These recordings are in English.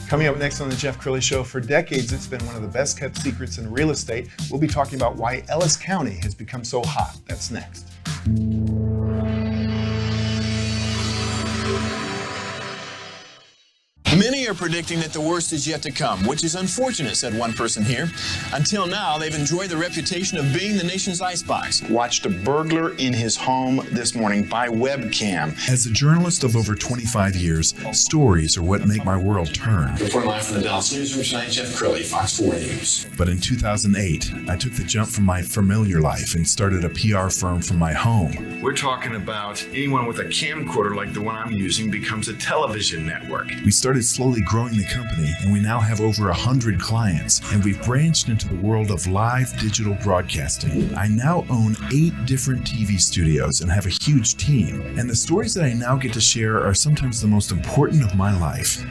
Coming up next on the Jeff Crilley Show, for decades it's been one of the best kept secrets in real estate. We'll be talking about why Ellis County has become so hot. That's next. Many are predicting that the worst is yet to come, which is unfortunate, said one person here. Until now, they've enjoyed the reputation of being the nation's icebox. Watched a burglar in his home this morning by webcam. As a journalist of over 25 years, stories are what make my world turn. Reporting live from the Dallas newsroom tonight, Jeff Crilley, Fox 4 News. But in 2008, I took the jump from my familiar life and started a PR firm from my home. We're talking about anyone with a camcorder like the one I'm using becomes a television network. We started slowly growing the company, and we now have over 100 clients, and we've branched into the world of live digital broadcasting. I now own 8 different TV studios and have a huge team, and the stories that I now get to share are sometimes the most important of my life.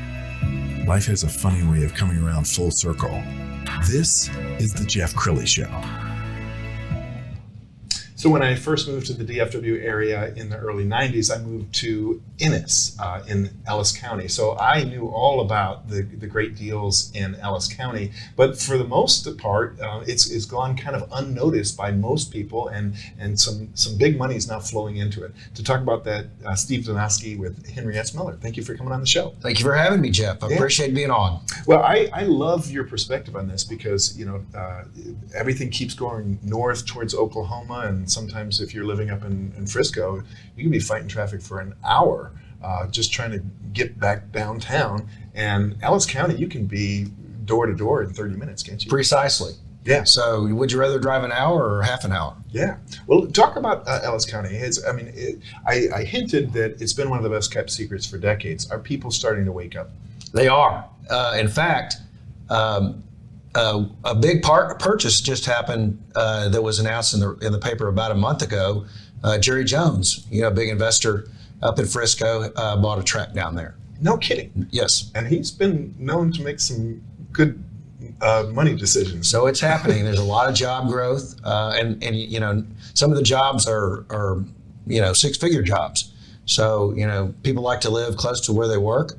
Life has a funny way of coming around full circle. This is the Jeff Crilley Show. So when I first moved to the DFW area in the early 90s, I moved to Ennis in Ellis County. So I knew all about the great deals in Ellis County, but for the most part, it's gone kind of unnoticed by most people, and some big money is now flowing into it. To talk about that, Steve Donosky with Henry S. Miller. Thank you for coming on the show. Thank you for having me, Jeff. I appreciate being on. Well, I love your perspective on this because, everything keeps going north towards Oklahoma, and sometimes if you're living up in Frisco, you can be fighting traffic for an hour just trying to get back downtown. And Ellis County, you can be door to door in 30 minutes, can't you? Precisely. Yeah. So would you rather drive an hour or half an hour? Yeah. Well, talk about Ellis County. I hinted that it's been one of the best kept secrets for decades. Are people starting to wake up? They are. In fact, a big purchase just happened that was announced in the paper about a month ago. Jerry Jones, a big investor up in Frisco, bought a tract down there. No kidding. Yes. And he's been known to make some good money decisions. So it's happening. There's a lot of job growth, and some of the jobs are 6-figure jobs. So people like to live close to where they work.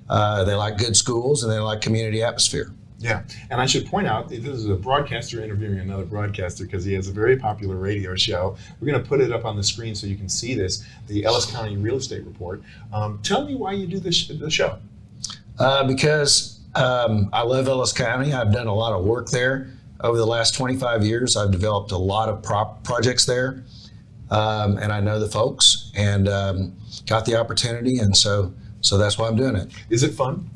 They like good schools, and they like community atmosphere. Yeah, and I should point out, this is a broadcaster interviewing another broadcaster because he has a very popular radio show. We're going to put it up on the screen so you can see this, the Ellis County Real Estate Report. Tell me why you do the show. Because I love Ellis County. I've done a lot of work there. Over the last 25 years, I've developed a lot of projects there, and I know the folks and got the opportunity, and so that's why I'm doing it. Is it fun?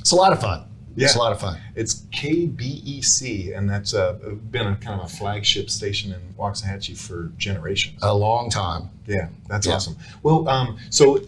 It's a lot of fun. Yeah. It's a lot of fun. It's KBEC, and that's been a kind of a flagship station in Waxahachie for generations. A long time. Yeah, that's awesome. Well, so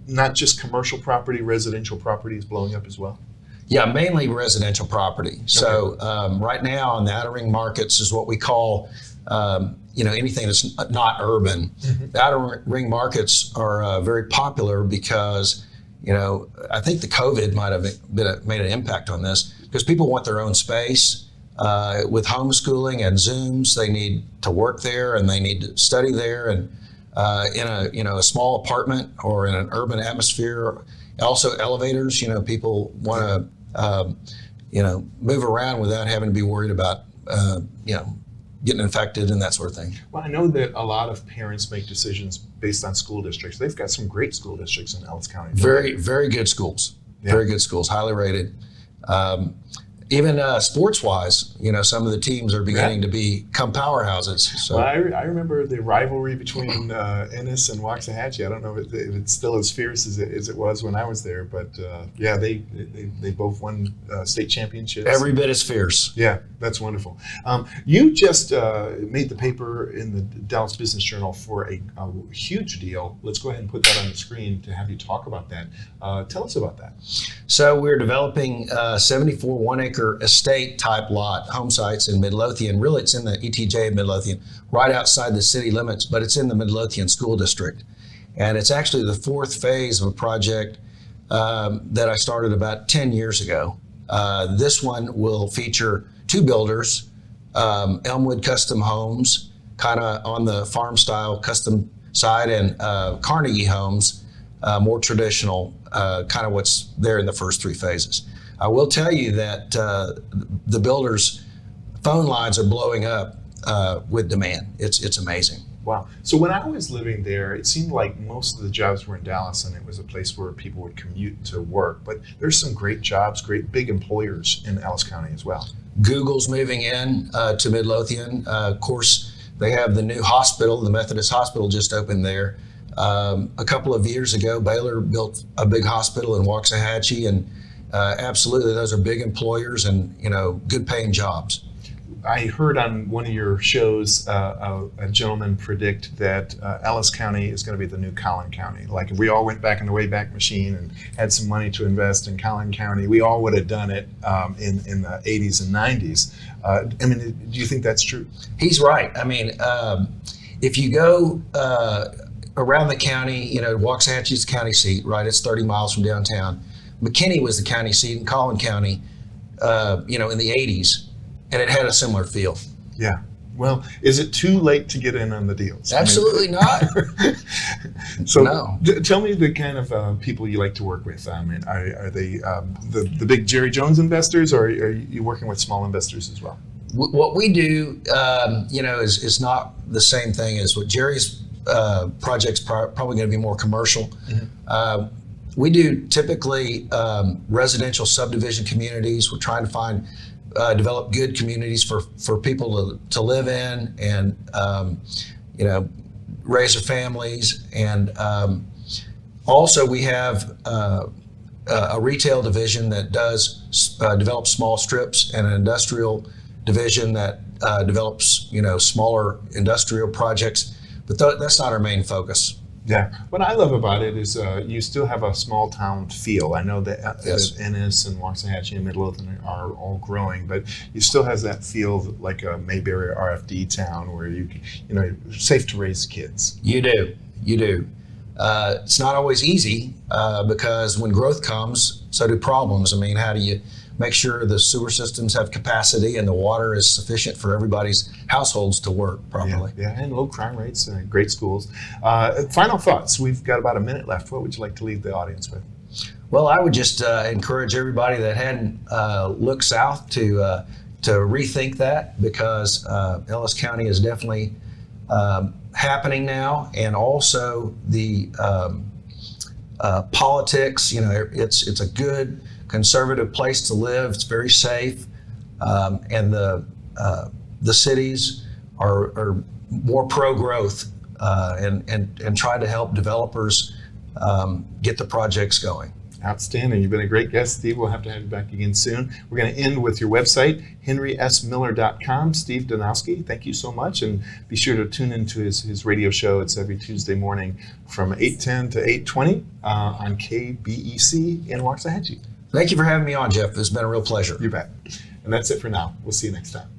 not just commercial property, residential property is blowing up as well? Yeah, mainly residential property. So right now in the outer ring markets is what we call, anything that's not urban. Mm-hmm. The outer ring markets are very popular because I think the COVID might have made an impact on this because people want their own space. With homeschooling and Zooms, they need to work there and they need to study there, and in a small apartment or in an urban atmosphere. Also elevators, people want to move around without having to be worried about getting infected and that sort of thing. Well, I know that a lot of parents make decisions based on school districts. They've got some great school districts in Ellis County. Very, very good schools. Yeah. Very good schools, highly rated. Even sports-wise, some of the teams are beginning to become powerhouses. So. Well, I remember the rivalry between Ennis and Waxahachie. I don't know if it's still as fierce as it was when I was there, but they both won state championships. Every bit as fierce. Yeah, that's wonderful. You just made the paper in the Dallas Business Journal for a huge deal. Let's go ahead and put that on the screen to have you talk about that. Tell us about that. So we're developing 74 one-acre acre estate type lot, home sites in Midlothian. Really, it's in the ETJ of Midlothian, right outside the city limits, but it's in the Midlothian School District. And it's actually the fourth phase of a project that I started about 10 years ago. This one will feature two builders, Elmwood Custom Homes, kind of on the farm style custom side, and Carnegie Homes, more traditional, kind of what's there in the first three phases. I will tell you that the builders' phone lines are blowing up with demand. It's amazing. Wow. So when I was living there, it seemed like most of the jobs were in Dallas, and it was a place where people would commute to work. But there's some great jobs, great big employers in Ellis County as well. Google's moving in to Midlothian. Of course, they have the new hospital, the Methodist Hospital just opened there. A couple of years ago, Baylor built a big hospital in Waxahachie, and absolutely, those are big employers and, good paying jobs. I heard on one of your shows a gentleman predict that Ellis County is going to be the new Collin County. Like if we all went back in the Wayback Machine and had some money to invest in Collin County, we all would have done it in the 80s and 90s. Do you think that's true? He's right. If you go around the county, Waxahachie's the county seat, right? It's 30 miles from downtown. McKinney was the county seat in Collin County, in the 80s. And it had a similar feel. Yeah. Well, is it too late to get in on the deals? Absolutely not. So no. Tell me the kind of people you like to work with. Are they the big Jerry Jones investors, or are you working with small investors as well? What we do, is not the same thing as what Jerry's project's probably going to be more commercial. Mm-hmm. We do typically residential subdivision communities. We're trying to develop good communities for people to live in and, raise their families. And also we have a retail division that does develop small strips, and an industrial division that develops, smaller industrial projects. But that's not our main focus. Yeah. What I love about it is you still have a small town feel. I know that Ennis and Waxahachie and Midlothian are all growing, but you still has that feel like a Mayberry or RFD town where safe to raise kids. You do. It's not always easy because when growth comes, so do problems. How do you make sure the sewer systems have capacity and the water is sufficient for everybody's households to work properly? Yeah, and low crime rates, great schools. Final thoughts. We've got about a minute left. What would you like to leave the audience with? Well, I would just encourage everybody that hadn't looked south to rethink that, because Ellis County is definitely happening now, and also the politics. It's a good conservative place to live. It's very safe, and the cities are more pro-growth and try to help developers get the projects going. Outstanding. You've been a great guest, Steve. We'll have to have you back again soon. We're going to end with your website, henrysmiller.com. Steve Donosky, thank you so much. And be sure to tune into his radio show. It's every Tuesday morning from 8:10 to 8:20 on KBEC in Waxahachie. Thank you for having me on, Jeff. It's been a real pleasure. You bet. And that's it for now. We'll see you next time.